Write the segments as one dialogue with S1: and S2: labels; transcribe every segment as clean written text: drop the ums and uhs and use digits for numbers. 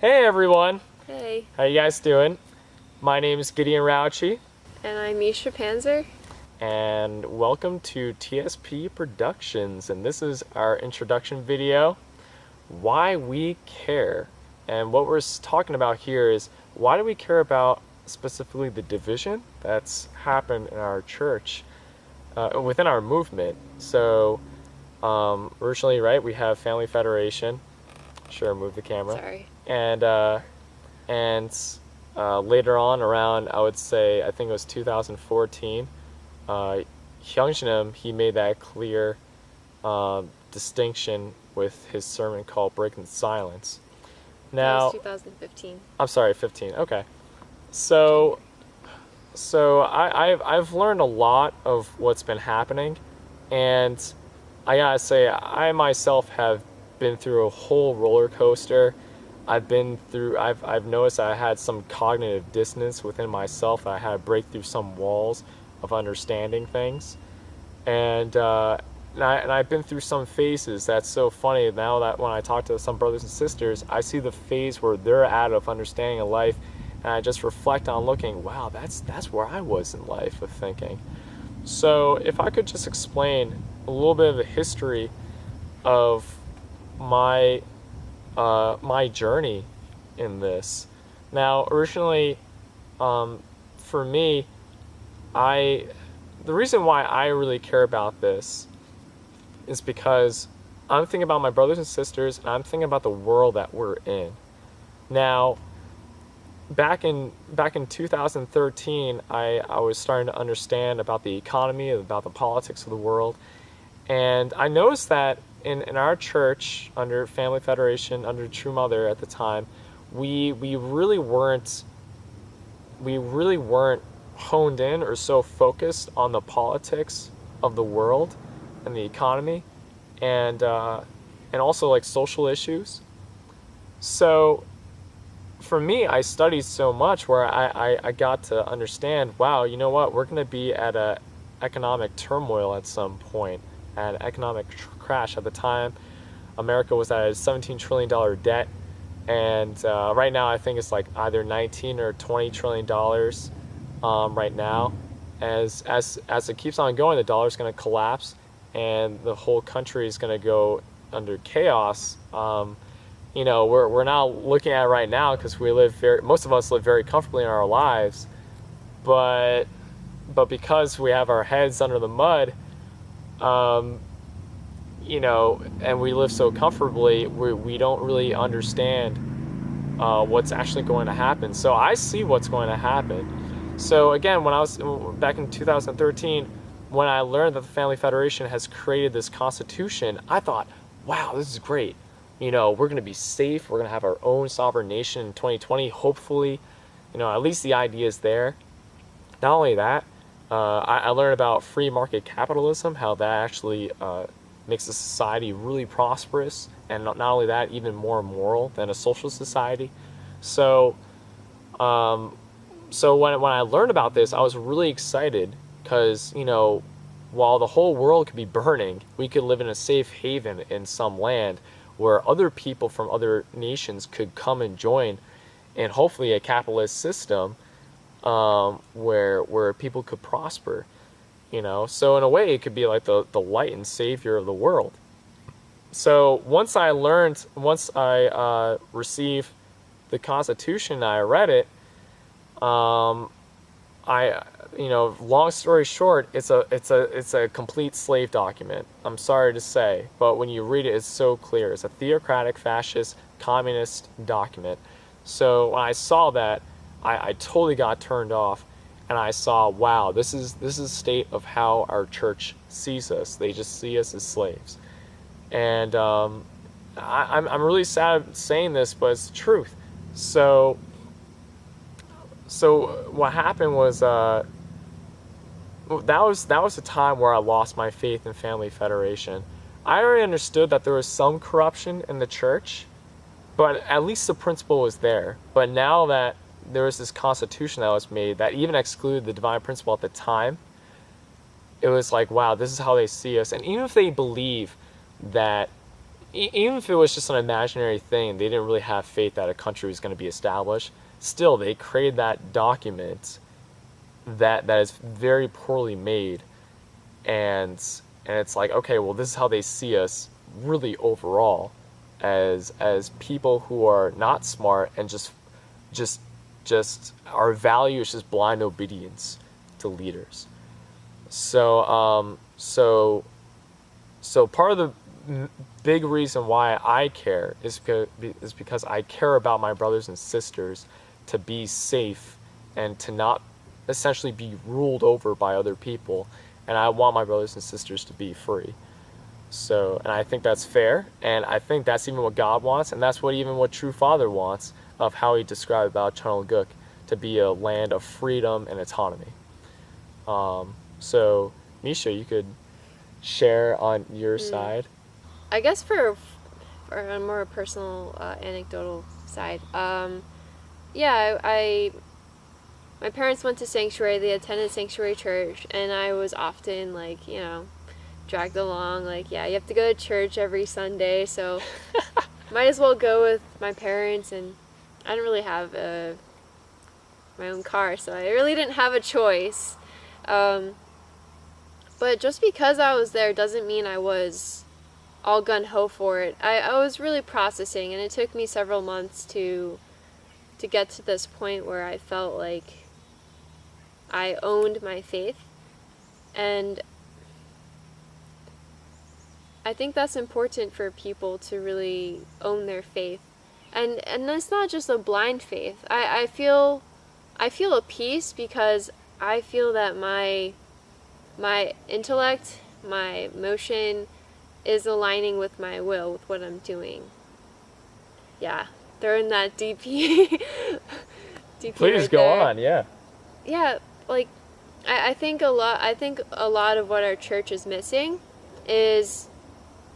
S1: Hey everyone!
S2: Hey.
S1: How you guys doing? My name is Gideon Rauchi.
S2: And I'm Misha Panzer.
S1: And welcome to TSP Productions. And this is our introduction video, Why We Care. And what we're talking about here is, why do we care about specifically the division that's happened in our church, within our movement? So, originally, right, we have Family Federation. Sure, move the camera.
S2: Sorry.
S1: And later on, around, I would say, I think it was 2014, Hyungshinam, he made that clear distinction with his sermon called Breaking the Silence. Now,
S2: that was 2015.
S1: I'm sorry, 15. Okay. So I've learned a lot of what's been happening, and I gotta say, I myself have been through a whole roller coaster. I've noticed I had some cognitive dissonance within myself. I had to break through some walls of understanding things, and I've been through some phases. That's so funny now that when I talk to some brothers and sisters, I see the phase where they're out of understanding of life, and I just reflect on looking, wow, that's where I was in life of thinking. So if I could just explain a little bit of the history of my journey in this. Now, originally, for me, the reason why I really care about this is because I'm thinking about my brothers and sisters, and I'm thinking about the world that we're in. Now, back in 2013, I was starting to understand about the economy, about the politics of the world, and I noticed that in our church, under Family Federation, under True Mother at the time, we really weren't honed in or so focused on the politics of the world and the economy, and also like social issues. So for me, I studied so much where I got to understand, wow, you know what, we're going to be at a economic turmoil at some point, at an economic crash. At the time, America was at a $17 trillion debt, and right now I think it's like either 19 or 20 trillion dollars right now. As it keeps on going, the dollar's going to collapse, and the whole country is going to go under chaos. You know, we're now looking at it right now because most of us live very comfortably in our lives, but because we have our heads under the mud, you know, and we live so comfortably, we don't really understand what's actually going to happen. So I see what's going to happen. So again, when I was back in 2013, when I learned that the Family Federation has created this constitution, I thought, wow, this is great. You know, we're going to be safe. We're going to have our own sovereign nation in 2020, hopefully. You know, at least the idea is there. Not only that, I learned about free market capitalism, how that actually makes a society really prosperous, and not only that, even more moral than a social society. So, when I learned about this, I was really excited because, you know, while the whole world could be burning, we could live in a safe haven in some land where other people from other nations could come and join, and hopefully a capitalist system where people could prosper. You know, so in a way, it could be like the light and savior of the world. So once I received the Constitution, I read it. You know, long story short, it's a complete slave document. I'm sorry to say, but when you read it, it's so clear. It's a theocratic, fascist, communist document. So when I saw that, I totally got turned off. And I saw, wow, this is the state of how our church sees us. They just see us as slaves. And I'm really sad saying this, but it's the truth. So what happened was that was the time where I lost my faith in Family Federation. I already understood that there was some corruption in the church, but at least the principle was there. But now that there was this constitution that was made that even excluded the divine principle at the time, it was like, wow, this is how they see us. And even if they believe that even if it was just an imaginary thing, they didn't really have faith that a country was going to be established. Still, they created that document that is very poorly made, and it's like, okay, well, this is how they see us really overall, as people who are not smart and just our value is just blind obedience to leaders. So part of the big reason why I care is because I care about my brothers and sisters to be safe and to not essentially be ruled over by other people, and I want my brothers and sisters to be free. So, and I think that's fair, and I think that's even what God wants, and that's what True Father wants, of how he described about Chunilguk, to be a land of freedom and autonomy. So Misha, you could share on your side.
S2: I guess for a more personal, anecdotal side, my parents went to sanctuary, they attended sanctuary church, and I was often, like, dragged along, like, you have to go to church every Sunday, so might as well go with my parents, and I didn't really have my own car, so I really didn't have a choice. But just because I was there doesn't mean I was all gung-ho for it. I was really processing, and it took me several months to get to this point where I felt like I owned my faith. And I think that's important for people to really own their faith. And it's not just a blind faith. I feel a peace because I feel that my intellect, my emotion is aligning with my will, with what I'm doing. Yeah, throwing that DP. DP
S1: Please
S2: right
S1: go
S2: there.
S1: on, yeah.
S2: Yeah, like I think a lot of what our church is missing is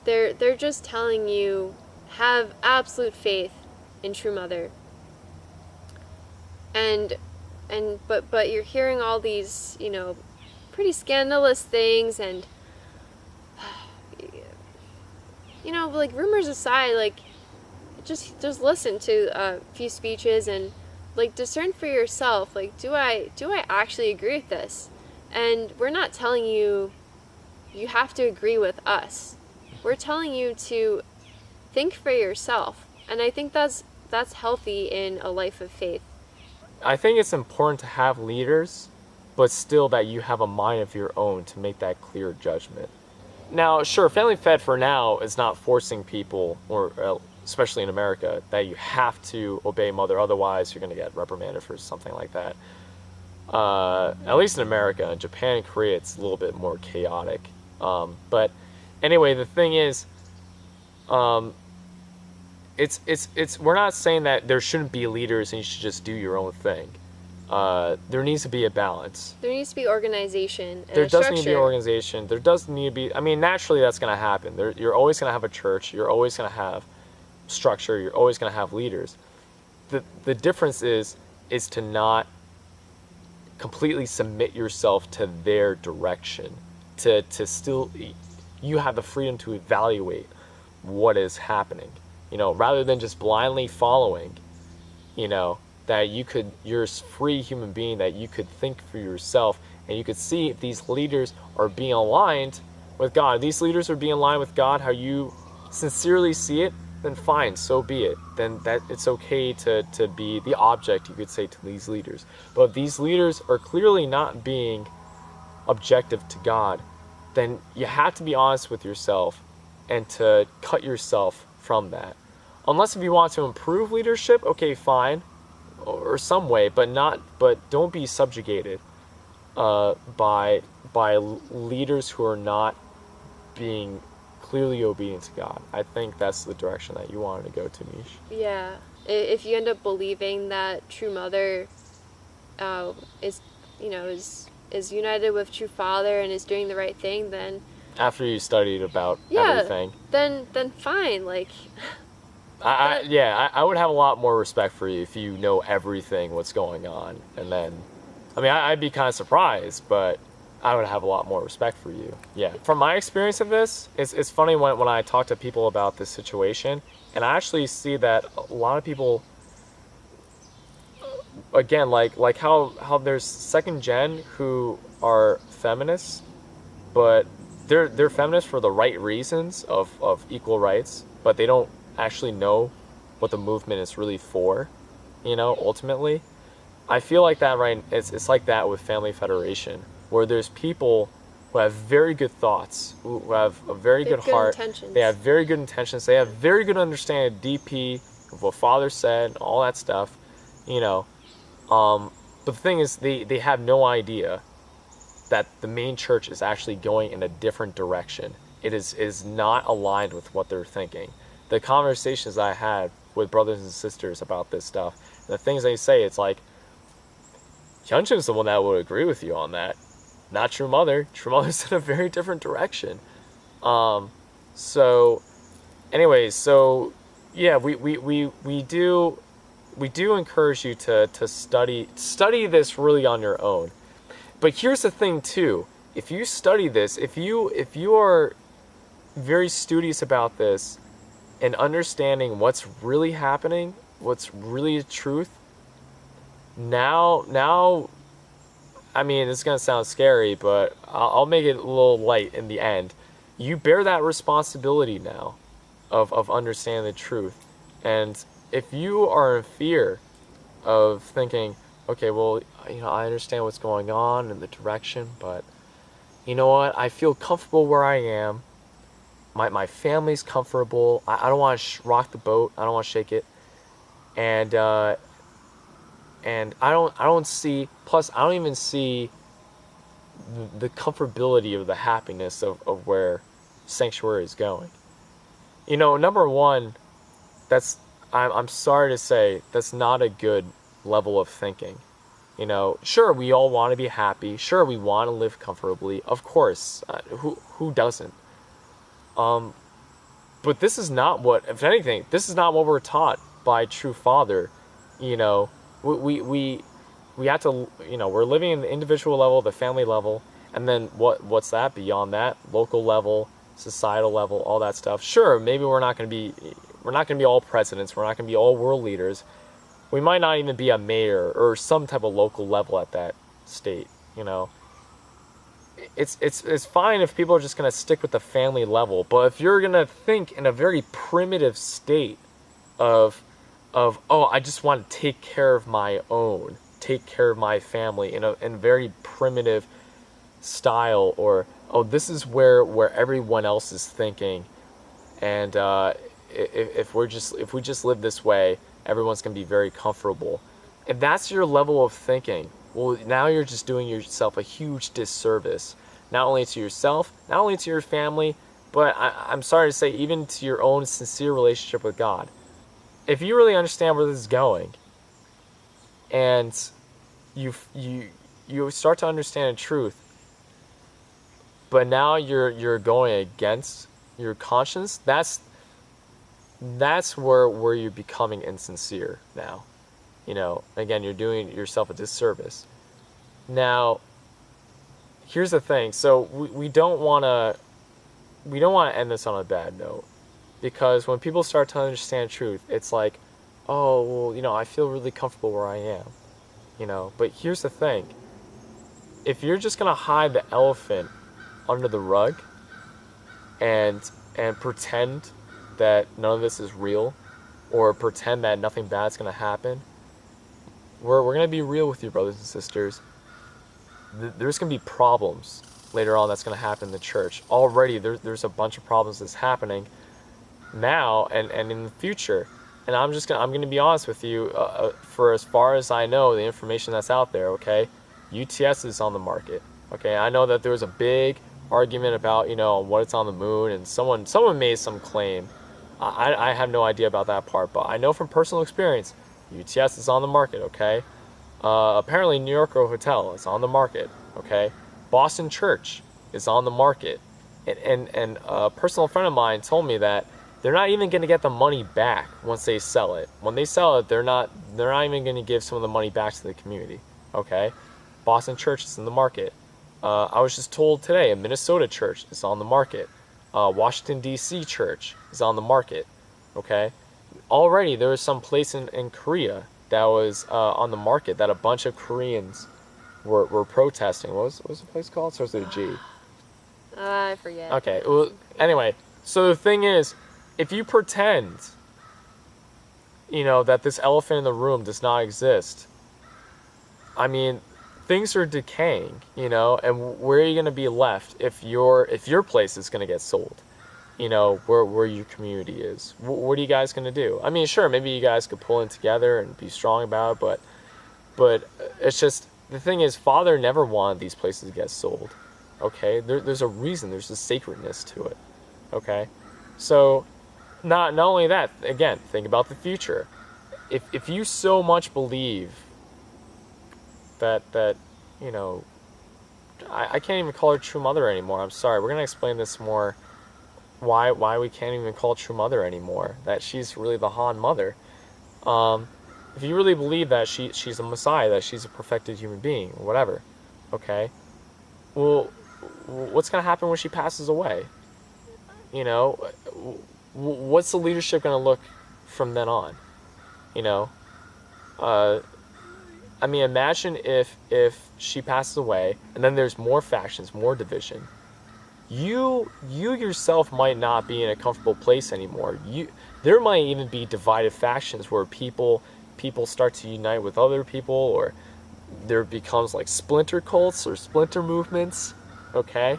S2: they're just telling you have absolute faith in True Mother. But you're hearing all these, pretty scandalous things, and like, rumors aside, like, just listen to a few speeches and, like, discern for yourself, like, do I actually agree with this? And we're not telling you have to agree with us. We're telling you to think for yourself, and I think that's healthy in a life of faith.
S1: I think it's important to have leaders, but still that you have a mind of your own to make that clear judgment. Now, sure, Family Fed for now is not forcing people, or especially in America, that you have to obey Mother, otherwise you're going to get reprimanded for something like that. At least in America. In Japan and Korea, it's a little bit more chaotic. But anyway, the thing is, it's we're not saying that there shouldn't be leaders and you should just do your own thing. There needs to be a balance.
S2: There needs to be organization and
S1: there
S2: a
S1: does
S2: structure.
S1: need to be organization. There does need to be, I mean, naturally that's going to happen. You're always going to have a church. You're always going to have structure. You're always going to have leaders. The difference is to not completely submit yourself to their direction. To still, you have the freedom to evaluate what is happening. Rather than just blindly following, that you're a free human being, that you could think for yourself, and you could see if these leaders are being aligned with God. If these leaders are being aligned with God, how you sincerely see it, then fine, so be it. Then that it's okay to be the object, you could say, to these leaders. But if these leaders are clearly not being objective to God, then you have to be honest with yourself and to cut yourself from that. Unless if you want to improve leadership, okay, fine, or some way, but don't be subjugated by leaders who are not being clearly obedient to God. I think that's the direction that you wanted to go to, Mish.
S2: Yeah, if you end up believing that True Mother is united with True Father and is doing the right thing, then
S1: after you studied about everything,
S2: then fine, like.
S1: I would have a lot more respect for you if you know everything what's going on, and then, I mean, I'd be kind of surprised, but I would have a lot more respect for you. Yeah. From my experience of this, it's funny when I talk to people about this situation, and I actually see that a lot of people, again, like how there's second gen who are feminists, but they're feminists for the right reasons of equal rights, but they don't actually know what the movement is really for, ultimately. I feel like that, right? It's like that with Family Federation, where there's people who have very good thoughts, who have a very good heart.
S2: Intentions.
S1: They have very good intentions. They have very good understanding of DP, of what Father said, all that stuff, But the thing is, they have no idea that the main church is actually going in a different direction. It is not aligned with what they're thinking. The conversations I had with brothers and sisters about this stuff, the things they say, it's like, Hyunjin's the one that would agree with you on that. Not True Mother. True Mother's in a very different direction. So yeah, we do encourage you to study this really on your own. But here's the thing too. If you study this, if you are very studious about this and understanding what's really happening, what's really the truth, now, I mean, it's going to sound scary, but I'll make it a little light in the end. You bear that responsibility now of understanding the truth. And if you are in fear of thinking, okay, well, I understand what's going on in the direction, but you know what? I feel comfortable where I am. My family's comfortable. I don't want to rock the boat. I don't want to shake it. And I don't see, plus I don't even see the comfortability of the happiness of where Sanctuary is going. Number one, I'm sorry to say, that's not a good level of thinking. Sure, we all want to be happy. Sure, we want to live comfortably. Of course, who doesn't? But this is not what, if anything, this is not what we're taught by True Father. We have to, we're living in the individual level, the family level, and then what's that beyond that? Local level, societal level, all that stuff. Sure, maybe we're not going to be all presidents, we're not going to be all world leaders. We might not even be a mayor or some type of local level at that state, It's fine if people are just going to stick with the family level, but if you're going to think in a very primitive state of I just want to take care of my own, take care of my family in a very primitive style, or this is where everyone else is thinking, and if we just live this way, everyone's going to be very comfortable. If that's your level of thinking, well, now you're just doing yourself a huge disservice, not only to yourself, not only to your family, but I'm sorry to say, even to your own sincere relationship with God. If you really understand where this is going, and you start to understand the truth, but now you're going against your conscience, that's where you're becoming insincere now. Again, you're doing yourself a disservice. Now, here's the thing. So we don't want to end this on a bad note, because when people start to understand truth, it's like, oh, well, I feel really comfortable where I am, But here's the thing. If you're just gonna hide the elephant under the rug and pretend that none of this is real, or pretend that nothing bad's gonna happen, we're gonna be real with you, brothers and sisters. There's gonna be problems later on that's gonna happen in the church. Already there's a bunch of problems that's happening now and in the future. And I'm gonna be honest with you. For as far as I know, the information that's out there, okay, UTS is on the market. Okay, I know that there was a big argument about what it's on the moon, and someone made some claim. I have no idea about that part, but I know from personal experience, UTS is on the market. Okay, apparently New Yorker Hotel is on the market. Okay, Boston Church is on the market, and a personal friend of mine told me that they're not even going to get the money back once they sell it. When they sell it, they're not even going to give some of the money back to the community. Okay, Boston Church is in the market. I was just told today a Minnesota church is on the market. Washington, D.C. church is on the market. Okay? Already there was some place in Korea that was on the market that a bunch of Koreans were protesting. What was the place called? Starts with a G.
S2: I forget.
S1: Okay, well, anyway, so the thing is, if you pretend, that this elephant in the room does not exist, I mean, things are decaying, and where are you going to be left if your place is going to get sold? Where your community is. What are you guys going to do? I mean, sure, maybe you guys could pull in together and be strong about it, but it's just, the thing is, Father never wanted these places to get sold. Okay? There's a reason. There's a sacredness to it. Okay? So, not only that, again, think about the future. If you so much believe that I can't even call her true mother anymore. I'm sorry. We're going to explain this more, why we can't even call true mother anymore. That she's really the Han mother. If you really believe that she's a Messiah, that she's a perfected human being, or whatever, okay? Well, what's going to happen when she passes away? What's the leadership going to look from then on? I mean, imagine if she passes away, and then there's more factions, more division. You yourself might not be in a comfortable place anymore. There might even be divided factions where people start to unite with other people, or there becomes like splinter cults or splinter movements. Okay.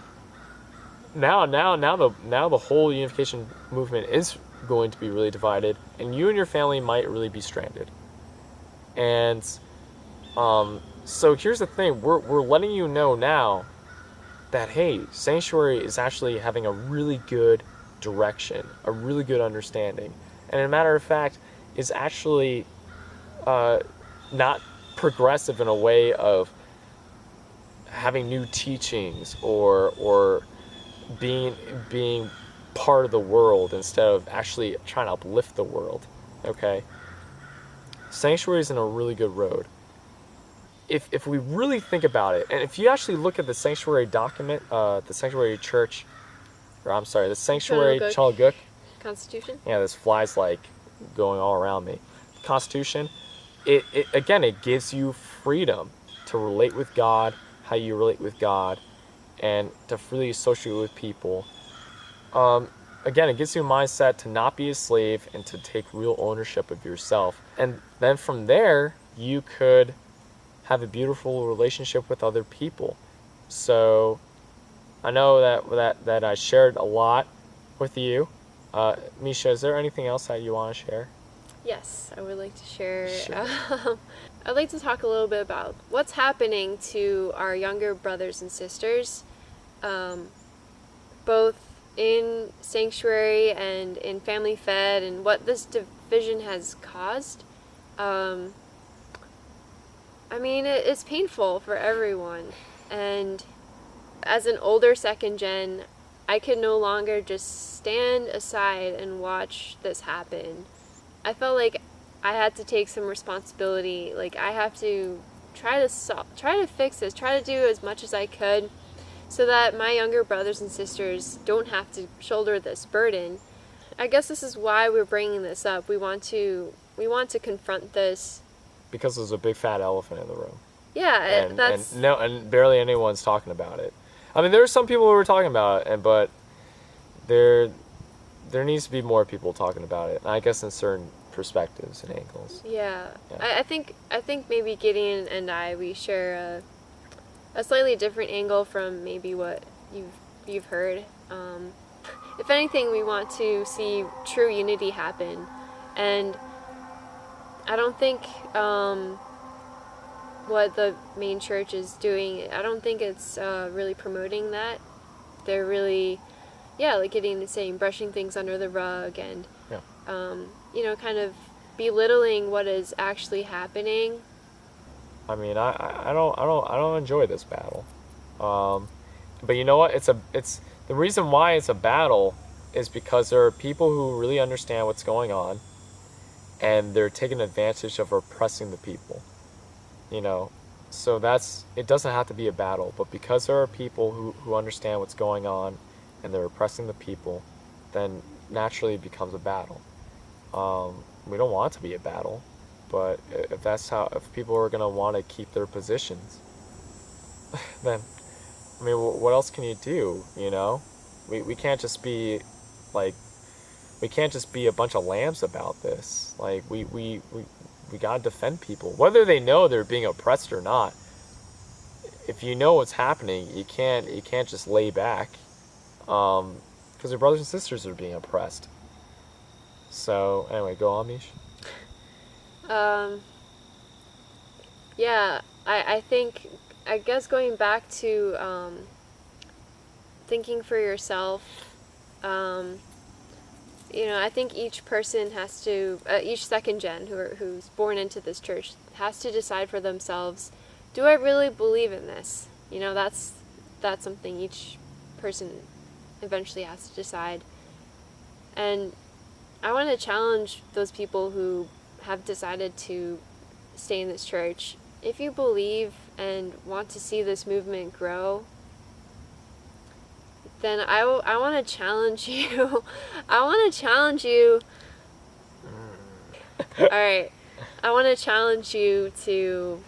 S1: Now the whole unification movement is going to be really divided, and you and your family might really be stranded. And so here's the thing: we're letting you know now that, hey, Sanctuary is actually having a really good direction, a really good understanding, and as a matter of fact, is actually not progressive in a way of having new teachings or being part of the world instead of actually trying to uplift the world. Okay? Sanctuary is in a really good road. If we really think about it, and if you actually look at the Sanctuary document, the Sanctuary Church, the Sanctuary Chalguk
S2: Constitution?
S1: Yeah, this fly's like going all around me. Constitution, it gives you freedom to relate with God, how you relate with God, and to freely associate with people. Again, it gives you a mindset to not be a slave and to take real ownership of yourself. And then from there, you could have a beautiful relationship with other people. So I know that I shared a lot with you. Misha, is there anything else that you want to share?
S2: Yes, I would like to share.
S1: Sure.
S2: I'd like to talk a little bit about what's happening to our younger brothers and sisters, both in Sanctuary and in Family Fed, and what this division has caused. I mean, it's painful for everyone, and as an older second gen, I could no longer just stand aside and watch this happen. I felt like I had to take some responsibility. Like, I have to try to fix this, try to do as much as I could so that my younger brothers and sisters don't have to shoulder this burden. I guess this is why we're bringing this up. We want to confront this.
S1: Because there's a big fat elephant in the room.
S2: Yeah,
S1: and barely anyone's talking about it. I mean, there are some people who are talking about it, but there needs to be more people talking about it. I guess in certain perspectives and angles.
S2: Yeah. I think maybe Gideon and we share a slightly different angle from maybe what you've heard. If anything, we want to see true unity happen, and I don't think what the main church is doing, I don't think it's really promoting that. They're really, like Gideon is saying, brushing things under the rug and, kind of belittling what is actually happening.
S1: I mean, I don't enjoy this battle, but you know what? It's the reason why it's a battle is because there are people who really understand what's going on, and they're taking advantage of oppressing the people. So it doesn't have to be a battle, but because there are people who understand what's going on and they're oppressing the people, then naturally it becomes a battle. We don't want it to be a battle, but if people are going to want to keep their positions, then, I mean, what else can you do, you know? We can't just be, like, we can't just be a bunch of lambs about this. Like, we gotta defend people, whether they know they're being oppressed or not. If you know what's happening, you can't just lay back, because your brothers and sisters are being oppressed. So anyway, go on, Mish.
S2: Yeah, I guess going back to thinking for yourself, I think each person has to, each second gen who's born into this church has to decide for themselves, do I really believe in this? That's something each person eventually has to decide. And I want to challenge those people who have decided to stay in this church. If you believe and want to see this movement grow, then I want to challenge you. I want to challenge you. All right. I want to challenge you to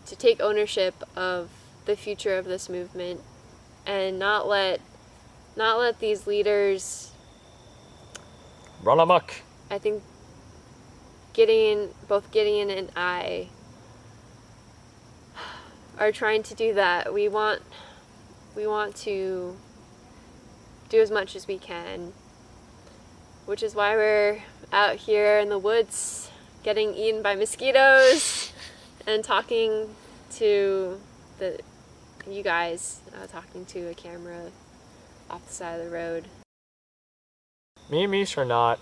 S2: take ownership of the future of this movement and not let these leaders
S1: run amok.
S2: I think both Gideon and I are trying to do that. We want to do as much as we can, which is why we're out here in the woods getting eaten by mosquitoes and talking to you guys, talking to a camera off the side of the road.
S1: Me and Mish we're not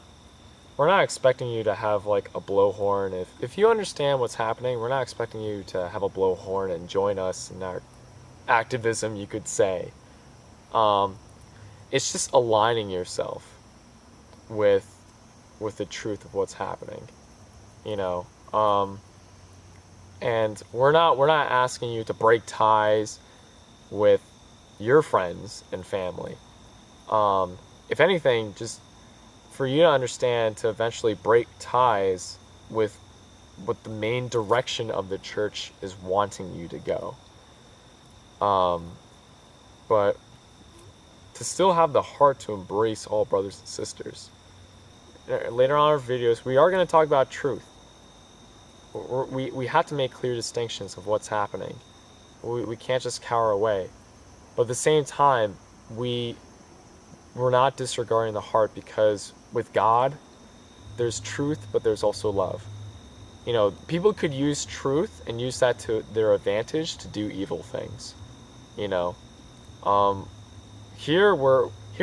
S1: expecting you to have like a blowhorn. If you understand what's happening, we're not expecting you to have a blowhorn and join us in our activism, you could say. It's just aligning yourself with the truth of what's happening, and we're not asking you to break ties with your friends and family. If anything, just for you to understand, to eventually break ties with what the main direction of the church is wanting you to go. But to still have the heart to embrace all brothers and sisters. Later on in our videos, we are going to talk about truth. We have to make clear distinctions of what's happening. We can't just cower away. But at the same time, we're not disregarding the heart, because with God, there's truth, but there's also love. People could use truth and use that to their advantage to do evil things. Here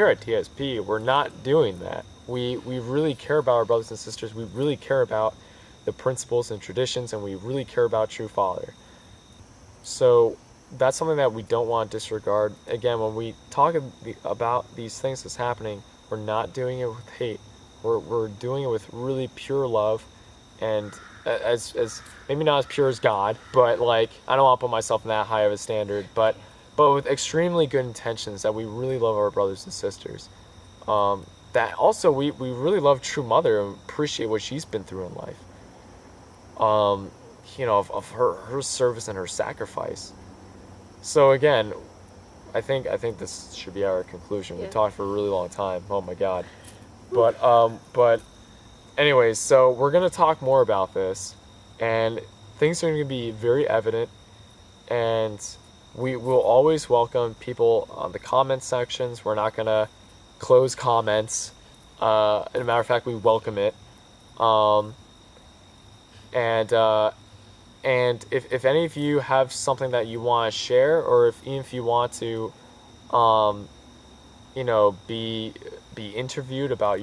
S1: at TSP, we're not doing that. We really care about our brothers and sisters. We really care about the principles and traditions, and we really care about True Father. So that's something that we don't want to disregard. Again, when we talk about these things that's happening, we're not doing it with hate. We're doing it with really pure love, and as maybe not as pure as God, but like, I don't want to put myself in that high of a standard, but with extremely good intentions, that we really love our brothers and sisters. That also we really love True Mother and appreciate what she's been through in life. Of her service and her sacrifice. So again, I think this should be our conclusion.
S2: Yeah.
S1: We talked for a really long time. Oh my God. But anyways, so we're gonna talk more about this, and things are gonna be very evident, and we will always welcome people on the comment sections. We're not gonna close comments. As a matter of fact, we welcome it. And if any of you have something that you want to share, or even if you want to, be interviewed about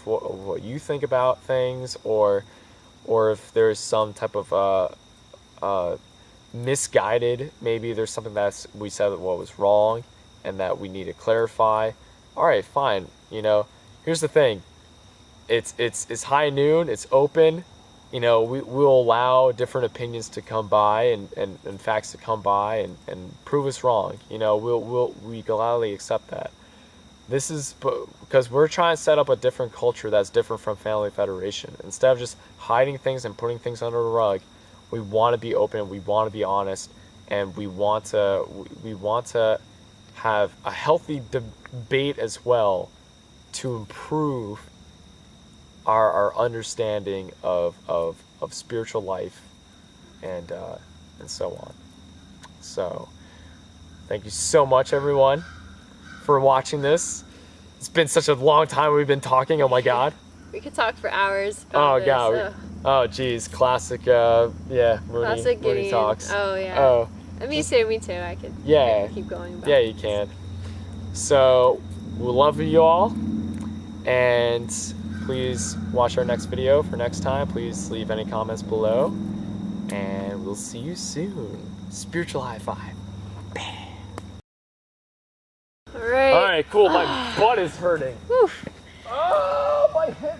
S1: what you think about things, or if there's some type of misguided, maybe there's something we said that was wrong and that we need to clarify. All right, fine. Here's the thing. It's high noon. It's open. you know, we'll allow different opinions to come by and facts to come by and prove us wrong. You know, we gladly accept that. This is because we're trying to set up a different culture that's different from Family Federation. Instead of just hiding things and putting things under the rug, we want to be open, we want to be honest, and we want to have a healthy debate as well to improve our understanding of spiritual life and so on. So thank you so much, everyone, for watching this. It's been such a long time we've been talking. Oh my god.
S2: We could talk for hours about this.
S1: Oh geez, classic Mooney talks.
S2: Oh yeah.
S1: Oh.
S2: Me too. I could keep going about
S1: you can. So we love you all, and please watch our next video for next time. Please leave any comments below, and we'll see you soon. Spiritual high five. Bam. All right, cool. My butt is hurting.
S2: Oof.
S1: Oh, my hip.